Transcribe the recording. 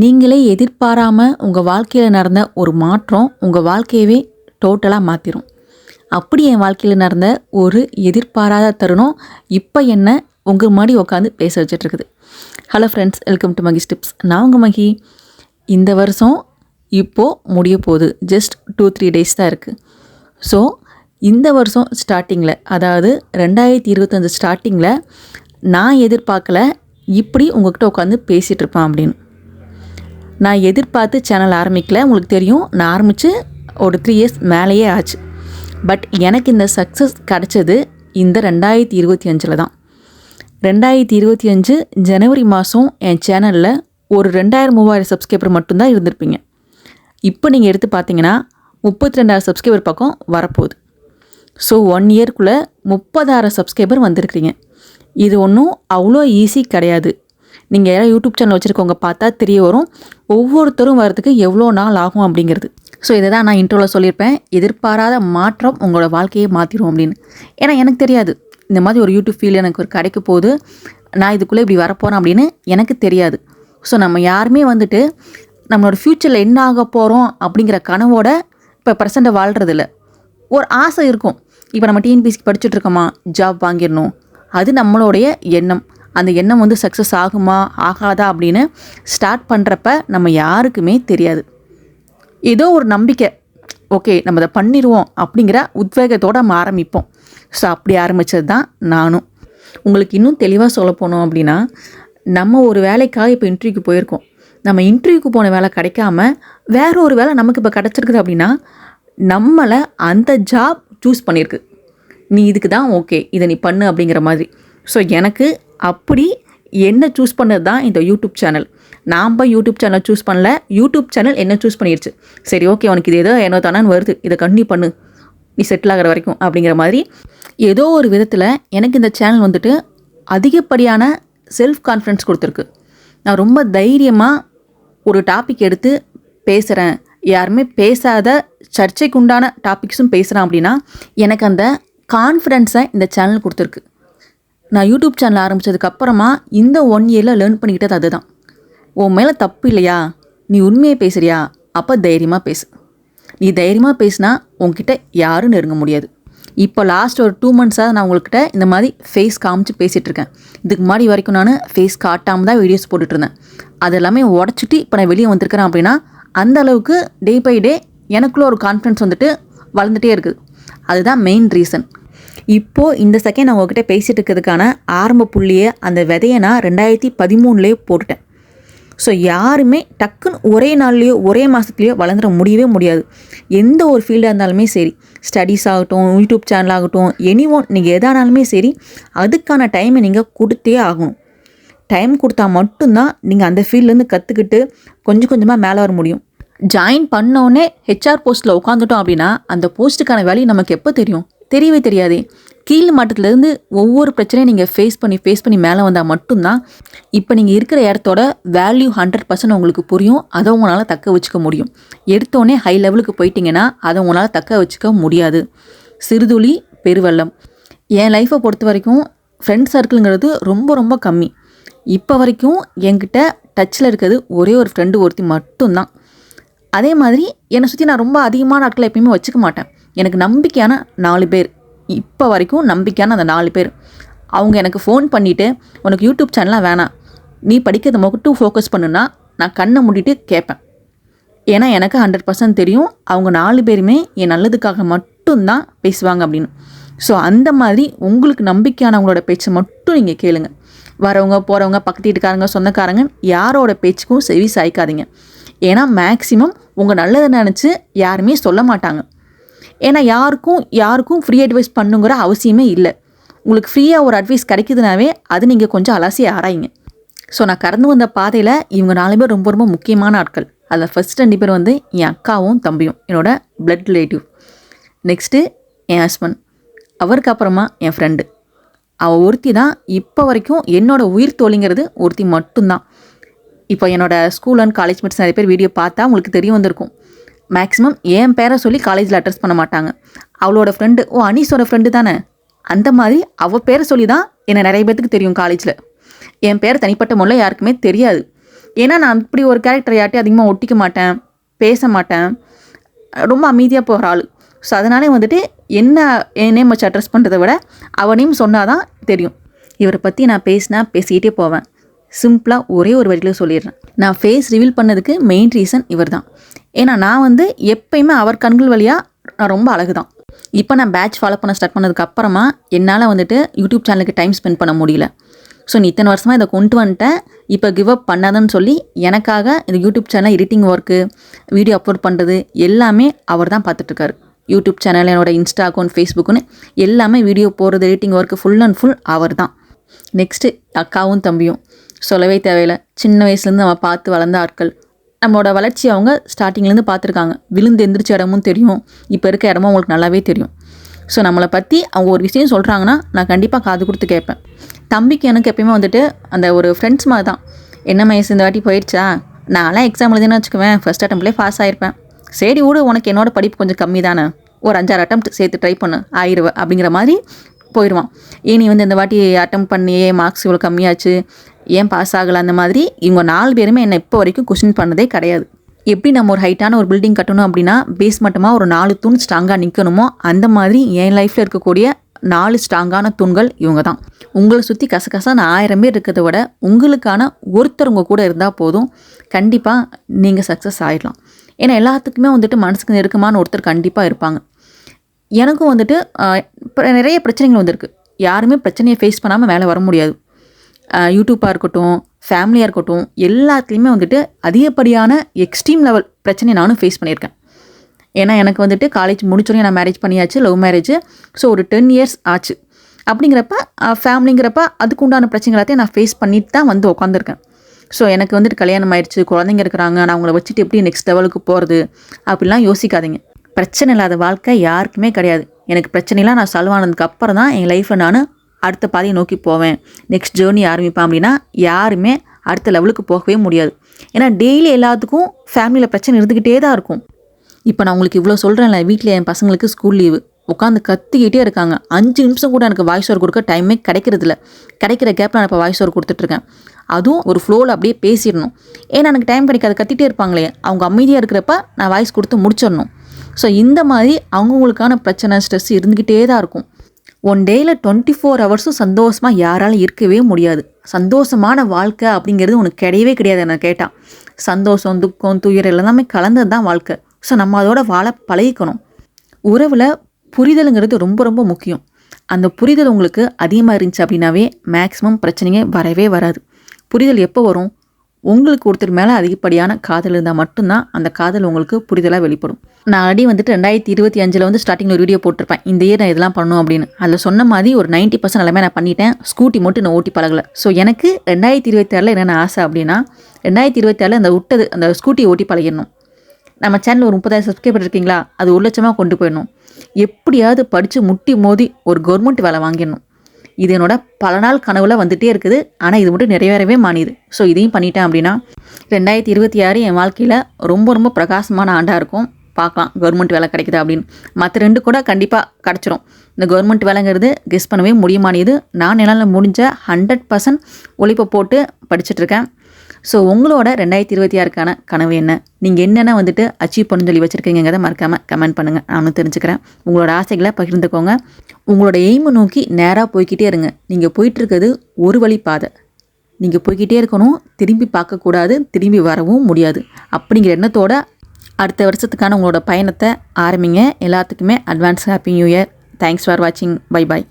நீங்களே எதிர்பாராமல் உங்கள் வாழ்க்கையில் நடந்த ஒரு மாற்றம் உங்கள் வாழ்க்கையவே டோட்டலாக மாற்றிடும். அப்படி என் வாழ்க்கையில் நடந்த ஒரு எதிர்பாராத தருணம் இப்போ என்ன உங்கள் முன்னாடி உட்காந்து பேச வச்சிட்ருக்குது. Hello friends, welcome to Mahi's tips. நான் உங்கள் மகி. இந்த வருஷம் இப்போது முடிய போகுது. ஜஸ்ட் 2-3 டேஸ் தான் இருக்குது. ஸோ இந்த வருஷம் ஸ்டார்டிங்கில், அதாவது 2025 ஸ்டார்டிங்கில் நான் எதிர்பார்க்கல இப்படி உங்கள்கிட்ட உட்காந்து பேசிகிட்ருப்பேன் அப்படின்னு. நான் எதிர்பார்த்து சேனல் ஆரம்பிக்கல. உங்களுக்கு தெரியும், நான் ஆரம்பித்து ஒரு 3 இயர்ஸ் மேலேயே ஆச்சு. பட் எனக்கு இந்த சக்ஸஸ் கிடச்சது இந்த 2025 தான். 2025 ஜனவரி மாதம் என் சேனலில் ஒரு 2000-3000 சப்ஸ்கிரைபர் மட்டும்தான் இருந்திருப்பீங்க. இப்போ நீங்கள் எடுத்து பார்த்தீங்கன்னா 32,000 சப்ஸ்கிரைபர் பக்கம் வரப்போகுது. ஸோ 1 இயர்க்குள்ளே 30,000 சப்ஸ்கிரைபர் வந்திருக்கிறீங்க. இது ஒன்றும் அவ்வளோ ஈஸி கிடையாது. நீங்கள் யாராவது யூடியூப் சேனல் வச்சுருக்கவங்க பார்த்தா தெரிய வரும், ஒவ்வொருத்தரும் வரதுக்கு எவ்வளோ நாள் ஆகும் அப்படிங்கிறது. ஸோ இதை தான் நான் இன்ட்ரோவில் சொல்லியிருப்பேன், எதிர்பாராத மாற்றம் உங்களோட வாழ்க்கையை மாற்றிடும் அப்படின்னு. ஏன்னா எனக்கு தெரியாது இந்த மாதிரி ஒரு யூடியூப் ஃபீல்டு எனக்கு ஒரு கிடைக்க போகுது, நான் இதுக்குள்ளே இப்படி வரப்போகிறேன் அப்படின்னு எனக்கு தெரியாது. ஸோ நம்ம யாருமே வந்துட்டு நம்மளோட ஃப்யூச்சரில் என்ன ஆக போகிறோம் அப்படிங்கிற கனவோட இப்போ ப்ரெசண்ட்டை வாழ்கிறதில்ல. ஒரு ஆசை இருக்கும். இப்போ நம்ம டிஎன்பிஎஸ்சிக்கு படிச்சுட்டு இருக்கோமா, ஜாப் வாங்கிடணும், அது நம்மளுடைய எண்ணம். அந்த எண்ணம் வந்து சக்ஸஸ் ஆகுமா ஆகாதா அப்படின்னு ஸ்டார்ட் பண்ணுறப்ப நம்ம யாருக்குமே தெரியாது. ஏதோ ஒரு நம்பிக்கை, ஓகே நம்ம அதை பண்ணிடுவோம் அப்படிங்கிற உத்வேகத்தோடு நம்ம ஆரம்பிப்போம். ஸோ அப்படி ஆரம்பித்தது தான் நானும். உங்களுக்கு இன்னும் தெளிவாக சொல்ல போனோம் அப்படின்னா, நம்ம ஒரு வேலைக்காக இப்போ இன்டர்வியூக்கு போயிருக்கோம். நம்ம இன்டர்வியூக்கு போன வேலை கிடைக்காம வேற ஒரு வேலை நமக்கு இப்போ கிடச்சிருக்குது அப்படின்னா, நம்மளை அந்த ஜாப் சூஸ் பண்ணியிருக்கு. நீ இதுக்கு தான் ஓகே, இதை நீ பண்ணு அப்படிங்கிற மாதிரி. ஸோ எனக்கு அப்படி என்ன சூஸ் பண்ணது தான் இந்த யூடியூப் சேனல். நாம் யூடியூப் சேனல் சூஸ் பண்ணல, யூடியூப் சேனல் என்ன சூஸ் பண்ணிடுச்சு. சரி ஓகே, உனக்கு இது ஏதோ என்ன தானான்னு வருது, இதை கண்டினியூ பண்ணு, நீ செட்டில் ஆகிற வரைக்கும் அப்படிங்கிற மாதிரி ஏதோ ஒரு விதத்தில் எனக்கு இந்த சேனல் வந்துட்டு அதிகப்படியான செல்ஃப் கான்ஃபிடன்ஸ் கொடுத்துருக்கு. நான் ரொம்ப தைரியமாக ஒரு டாபிக் எடுத்து பேசுகிறேன், யாருமே பேசாத சர்ச்சைக்கு உண்டான டாபிக்ஸும் பேசுகிறேன் அப்படின்னா எனக்கு அந்த கான்ஃபிடென்ஸை இந்த சேனல் கொடுத்துருக்கு. நான் யூடியூப் சேனல் ஆரம்பித்ததுக்கப்புறமா இந்த 1 இயரில் லேர்ன் பண்ணிக்கிட்டது அதுதான். உன் மேலே தப்பு இல்லையா, நீ உண்மையை பேசுகிறியா, அப்போ தைரியமாக பேசு. நீ தைரியமாக பேசினா உங்ககிட்ட யாரும் நெருங்க முடியாது. இப்போ லாஸ்ட் ஒரு 2 மந்த்ஸாக நான் உங்கள்கிட்ட இந்த மாதிரி ஃபேஸ் காமிச்சு பேசிகிட்ருக்கேன். இதுக்கு முன்னாடி வரைக்கும் நான் ஃபேஸ் காட்டாமல் தான் வீடியோஸ் போட்டுட்ருந்தேன். அது எல்லாமே உடச்சிட்டு இப்போ நான் வெளியே வந்திருக்கிறேன் அப்படின்னா அந்த அளவுக்கு டே பை டே எனக்குள்ளே ஒரு கான்ஃபிடன்ஸ் வந்துட்டு வளர்ந்துட்டே இருக்குது. அதுதான் மெயின் ரீசன். இப்போது இந்த செகண்ட் நான் உங்ககிட்ட பேசிகிட்டு இருக்கிறதுக்கான ஆரம்ப புள்ளியை, அந்த விதையை நான் 2013 போட்டுட்டேன். ஸோ யாருமே டக்குன்னு ஒரே நாள்லேயோ ஒரே மாதத்துலேயோ வளர்ந்துட முடியவே முடியாது. எந்த ஒரு ஃபீல்டாக இருந்தாலுமே சரி, ஸ்டடீஸ் ஆகட்டும், யூடியூப் சேனல் ஆகட்டும், எனிஒன், நீங்கள் எதானாலுமே சரி, அதுக்கான டைமை நீங்கள் கொடுத்தே ஆகணும். டைம் கொடுத்தா மட்டும்தான் நீங்கள் அந்த ஃபீல்ட்லேருந்து கற்றுக்கிட்டு கொஞ்சம் கொஞ்சமாக மேலே வர முடியும். ஜாயின் பண்ணோடனே ஹெச்ஆர் போஸ்ட்டில் உட்காந்துட்டோம் அப்படின்னா அந்த போஸ்ட்டுக்கான வேல்யூ நமக்கு எப்போ தெரியும்? தெரியவே தெரியாதே. கீழ் மட்டத்துலேருந்து ஒவ்வொரு பிரச்சனையும் நீங்கள் ஃபேஸ் பண்ணி மேலே வந்தால் மட்டும்தான் இப்போ நீங்கள் இருக்கிற இடத்தோட வேல்யூ 100% உங்களுக்கு புரியும். அதை உங்களால் தக்க வச்சுக்க முடியும். எடுத்தோடனே ஹை லெவலுக்கு போயிட்டீங்கன்னா அதை உங்களால் தக்க வச்சுக்க முடியாது. சிறுதுளி பெருவெள்ளம். என் லைஃப்பை பொறுத்த வரைக்கும் ஃப்ரெண்ட் சர்க்கிளுங்கிறது ரொம்ப ரொம்ப கம்மி. இப்போ வரைக்கும் என்கிட்ட டச்சில் இருக்கிறது ஒரே ஒரு ஃப்ரெண்டு ஒருத்தி மட்டும்தான். அதே மாதிரி என்னை சுற்றி நான் ரொம்ப அதிகமான ஆட்களை எப்பயுமே வச்சுக்க மாட்டேன். எனக்கு நம்பிக்கையான 4 பேர், இப்போ வரைக்கும் நம்பிக்கையான அந்த 4 பேர். அவங்க எனக்கு ஃபோன் பண்ணிவிட்டு, உனக்கு யூடியூப் சேனலாக வேணாம், நீ படிக்கிறத மட்டும் ஃபோக்கஸ் பண்ணுன்னா நான் கண்ணை மூடிட்டு கேட்பேன். ஏன்னா எனக்கு 100% தெரியும் அவங்க 4 பேருமே என் நல்லதுக்காக மட்டும்தான் பேசுவாங்க அப்படின்னு. ஸோ அந்த மாதிரி உங்களுக்கு நம்பிக்கையானவங்களோட பேச்சை மட்டும் நீங்கள் கேளுங்க. வரவங்க போகிறவங்க, பக்கத்து வீட்டுக்காரங்க, சொந்தக்காரங்க, யாரோட பேச்சுக்கும் செவி சாய்க்காதீங்க. ஏன்னா மேக்ஸிமம் உங்கள் நல்லதை நினச்சி யாருமே சொல்ல மாட்டாங்க. ஏன்னா யாருக்கும் ஃப்ரீ அட்வைஸ் பண்ணுங்கிற அவசியமே இல்லை. உங்களுக்கு ஃப்ரீயாக ஒரு அட்வைஸ் கிடைக்குதுனாவே அது நீங்கள் கொஞ்சம் அலசி ஆராயுங்க. ஸோ நான் கடந்து வந்த பாதையில் இவங்க 4 பேர் ரொம்ப ரொம்ப முக்கியமான ஆட்கள். அதில் ஃபஸ்ட் 2 பேர் வந்து என் அக்காவும் தம்பியும், என்னோட பிளட் ரிலேட்டிவ். நெக்ஸ்ட்டு என் ஹஸ்பண்ட், அவருக்கு அப்புறமா என் ஃப்ரெண்டு. அவள் ஒருத்தி தான் இப்போ வரைக்கும் என்னோடய உயிர் தோழிங்கிறது ஒருத்தி மட்டும்தான். இப்போ என்னோடய ஸ்கூல் அண்ட் காலேஜ் மேட்ஸ் நிறைய பேர் வீடியோ பார்த்தா உங்களுக்கு தெரிய வந்திருக்கும். மேக்ஸிமம் என் பேரை சொல்லி காலேஜில் அட்ரஸ் பண்ண மாட்டாங்க. அவளோட ஃப்ரெண்டு, ஓ அனீஸோட ஃப்ரெண்டு தானே, அந்த மாதிரி அவள் பேரை சொல்லி தான் என்னை நிறைய பேர்த்துக்கு தெரியும் காலேஜில். என் பேர் தனிப்பட்ட முறையில் யாருக்குமே தெரியாது. ஏன்னா நான் இப்படி ஒரு கேரக்டர் யார்ட்டையும் அதிகமாக ஒட்டிக்க மாட்டேன், பேச மாட்டேன், ரொம்ப அமைதியாக போகிற ஆள். ஸோ அதனாலே வந்துட்டு என்ன என் நேம் வச்சு அட்ரஸ் பண்ணுறதை விட அவனையும் சொன்னால் தான் தெரியும். இவரை பற்றி நான் பேசிக்கிட்டே போவேன். சிம்பிளாக ஒரே ஒரு வரியில் சொல்லிடுறேன். நான் ஃபேஸ் ரிவீல் பண்ணதுக்கு மெயின் ரீசன் இவர் தான். ஏன்னா நான் வந்து எப்பயுமே அவர் கண்கள் வழியாக நான் ரொம்ப அழகு தான். இப்போ நான் பேட்ச் ஃபாலோ பண்ண ஸ்டார்ட் பண்ணதுக்கு அப்புறமா என்னால் வந்துட்டு யூடியூப் சேனலுக்கு டைம் ஸ்பெண்ட் பண்ண முடியல. ஸோ நீ இத்தனை வருஷமாக இதை கொண்டு வந்துட்டேன், இப்போ கிவ் அப் பண்ணாதன்னு சொல்லி எனக்காக இந்த YouTube channel editing work, video upload பண்ணுறது எல்லாமே அவர் தான் பார்த்துட்ருக்காரு. யூடியூப் சேனல், என்னோடய இன்ஸ்டா அக்கௌண்ட், ஃபேஸ்புக்குன்னு எல்லாமே வீடியோ போடுறது, editing work full and full அவர் தான். நெக்ஸ்ட்டு அக்காவும் தம்பியும் சொல்லவே தேவையில்லை. சின்ன வயசுலேருந்து நம்ம பார்த்து வளர்ந்த ஆட்கள். நம்மளோட வளர்ச்சி அவங்க ஸ்டார்டிங்லேருந்து பார்த்துருக்காங்க. விழுந்து எந்திரிச்ச இடமும் தெரியும், இப்போ இருக்க இடமும் அவங்களுக்கு நல்லாவே தெரியும். ஸோ நம்மளை பற்றி அவங்க ஒரு விஷயம் சொல்கிறாங்கன்னா நான் கண்டிப்பாக காது கொடுத்து கேட்பேன். தம்பிக்கு எனக்கு எப்பயுமே வந்துட்டு அந்த ஒரு ஃப்ரெண்ட்ஸ் மாதிரி தான். என்ன வயசு இந்த வாட்டி போயிடுச்சா, நான்லாம் எக்ஸாம் எழுதுன்னு வச்சுக்குவேன், ஃபஸ்ட் அட்டம்ப்ட்லேயே பாஸ் ஆகிருப்பேன். சரி விடு, உனக்கு என்னோட படிப்பு கொஞ்சம் கம்மி தானே, ஒரு 5-6 அட்டம்ப்ட் சேர்த்து ட்ரை பண்ணு, ஆயிடுவேன் அப்படிங்கிற மாதிரி போயிடுவான். ஏன் நீ வந்து இந்த வாட்டி அட்டம் பண்ணியே மார்க்ஸ் இவ்வளோ கம்மியாச்சு, ஏன் பாஸ் ஆகலை, அந்த மாதிரி இவங்க 4 பேருமே என்னை இப்போ வரைக்கும் கொஸ்டின் பண்ணதே கிடையாது. எப்படி நம்ம ஒரு ஹைட்டான ஒரு பில்டிங் கட்டணும் அப்படின்னா பேஸ்மெண்ட்டமாக ஒரு 4 தூண் ஸ்ட்ராங்காக நிற்கணுமோ, அந்த மாதிரி என் லைஃப்பில் இருக்கக்கூடிய 4 ஸ்ட்ராங்கான தூண்கள் இவங்க தான். உங்களை சுற்றி கசகசான 1000 பேர் இருக்கிறத விட உங்களுக்கான ஒருத்தர் உங்கள் கூட இருந்தால் போதும், கண்டிப்பாக நீங்கள் சக்ஸஸ் ஆகிடலாம். ஏன்னா எல்லாத்துக்குமே வந்துட்டு மனசுக்கு நெருக்கமான ஒருத்தர் கண்டிப்பாக இருப்பாங்க. எனக்கும் வந்துட்டு நிறைய பிரச்சனைகள் வந்திருக்கு. யாருமே பிரச்சனையை ஃபேஸ் பண்ணாமல் மேலே வர முடியாது. யூடியூப்பாக இருக்கட்டும், ஃபேமிலியாக இருக்கட்டும், எல்லாத்துலேயுமே வந்துட்டு அதிகப்படியான எக்ஸ்ட்ரீம் லெவல் பிரச்சனையை நானும் ஃபேஸ் பண்ணியிருக்கேன். ஏன்னா எனக்கு வந்துட்டு காலேஜ் முடிச்சோடனே நான் மேரேஜ் பண்ணியாச்சு, லவ் மேரேஜ். ஸோ ஒரு 10 இயர்ஸ் ஆச்சு. அப்படிங்கிறப்ப ஃபேமிலிங்கிறப்ப அதுக்கு உண்டான பிரச்சனைகளையும் நான் ஃபேஸ் பண்ணிட்டு தான் வந்து உட்காந்துருக்கேன். ஸோ எனக்கு வந்துட்டு கல்யாணம் ஆயிடுச்சு, குழந்தைங்க இருக்கிறாங்க, நான் அவங்கள வச்சுட்டு எப்படி நெக்ஸ்ட் லெவலுக்கு போகிறது அப்படிலாம் யோசிக்காதீங்க. பிரச்சனை இல்லாத வாழ்க்கை யாருக்குமே கிடையாது. எனக்கு பிரச்சனைலாம் நான் சால்வ் ஆனதுக்கு அப்புறம் தான் என் லைஃப்பை நான் அடுத்த பாதையை நோக்கி போவேன், நெக்ஸ்ட் ஜேர்னி ஆரம்பிப்பேன். அப்படின்னா யாருமே அடுத்த லெவலுக்கு போகவே முடியாது. ஏன்னா டெய்லி எல்லாத்துக்கும் ஃபேமிலியில் பிரச்சனை இருந்துக்கிட்டே தான் இருக்கும். இப்போ நான் உங்களுக்கு இவ்வளோ சொல்கிறேன்ல, வீட்டில் என் பசங்களுக்கு ஸ்கூல் லீவு, உட்காந்து கத்திக்கிட்டே இருக்காங்க. 5 நிமிஷம் கூட எனக்கு வாய்ஸ் ஓவர் கொடுக்க டைமே கிடைக்கிறதில்ல. கிடைக்கிற கேப்பில் நான் இப்போ வாய்ஸ் ஓவர் கொடுத்துட்ருக்கேன். அதுவும் ஒரு ஃப்ளோவில் அப்படியே பேசிடணும். ஏன்னா எனக்கு டைம் கிடைக்காது, கத்திகிட்டே இருப்பாங்களே, அவங்க அமைதியாக இருக்கிறப்ப நான் வாய்ஸ் கொடுத்து முடிச்சிடணும். ஸோ இந்த மாதிரி அவங்கவுங்களுக்கான பிரச்சனை, ஸ்ட்ரெஸ் இருந்துக்கிட்டே தான் இருக்கும். ஒன் டேயில் 24 ஹவர்ஸும் சந்தோஷமாக யாராலும் இருக்கவே முடியாது. சந்தோஷமான வாழ்க்கை அப்படிங்கிறது உனக்கு கிடையவே கிடையாது. என்ன கேட்டால் சந்தோஷம், துக்கம், துயரம் எல்லாமே கலந்தது தான் வாழ்க்கை. ஸோ நம்ம அதோட வாழ பழகிக்கணும். உறவில் புரிதலுங்கிறது ரொம்ப ரொம்ப முக்கியம். அந்த புரிதல் உங்களுக்கு அதிகமாக இருந்துச்சு அப்படின்னாவே மேக்ஸிமம் பிரச்சனையே வரவே வராது. புரிதல் எப்போ வரும்? உங்களுக்கு ஒருத்தர் மேலே அதிகப்படியான காதல் இருந்தால் மட்டும்தான் அந்த காதல் உங்களுக்கு புரிதலாக வெளிப்படும். நான் ஆல்ரெடி வந்துட்டு 2025 வந்து ஸ்டார்டிங்கில் ஒரு வீடியோ போட்டிருப்பேன், இந்த இயர் நான் இதெல்லாம் பண்ணணும் அப்படின்னு. அதில் சொன்ன மாதிரி ஒரு 90% எல்லாமே நான் பண்ணிட்டேன். ஸ்கூட்டி மட்டும் நான் ஓட்டி பழகலை. ஸோ எனக்கு 2026 என்னென்ன ஆசை அப்படின்னா, 2026 அந்த ஸ்கூட்டியை ஓட்டி பழகிடணும். நம்ம சேனல் ஒரு 30,000 சப்ஸ்கிரைபர் இருக்கீங்களா, அது 1,00,000 கொண்டு போயிடணும். எப்படியாவது படித்து முட்டி மோதி ஒரு கவர்மெண்ட் வேலை வாங்கிடணும். இது என்னோட பல நாள் கனவுல வந்துகிட்டே இருக்குது. ஆனால் இது மட்டும் நிறைவேறவே மாணிது. ஸோ இதையும் பண்ணிட்டேன் அப்படின்னா 2026 என் வாழ்க்கையில் ரொம்ப ரொம்ப பிரகாசமான ஆண்டாக இருக்கும். பார்க்கலாம் கவர்மெண்ட் வேலை கிடைக்குதா அப்படின்னு. மற்ற 2 கூட கண்டிப்பாக கிடச்சிரும். இந்த கவர்மெண்ட் வேலைங்கிறது கெஸ் பண்ணவே முடியுமானிது. நான் என்னால் முடிஞ்ச 100% உழைப்பை போட்டு படிச்சுட்ருக்கேன். ஸோ உங்களோட 2026க்கான கனவு என்ன? நீங்கள் என்னென்ன வந்துட்டு அச்சீவ் பண்ணு சொல்லி வச்சுருக்கீங்கிறத மறக்காமல் கமெண்ட் பண்ணுங்கள், நானும் தெரிஞ்சுக்கிறேன். உங்களோட ஆசைகளை பகிர்ந்துக்கோங்க. உங்களோட எய்மை நோக்கி நேராக போய்கிட்டே இருங்க. நீங்கள் போயிட்டுருக்கிறது ஒரு வழி பாதை. நீங்கள் போய்கிட்டே இருக்கணும், திரும்பி பார்க்கக்கூடாது, திரும்பி வரவும் முடியாது. அப்படிங்கிற எண்ணத்தோட அடுத்த வருஷத்துக்கான உங்களோட பயணத்தை ஆரம்பிங்க. எல்லாத்துக்குமே advance happy new year. Thanks for வாட்சிங். பை பாய்.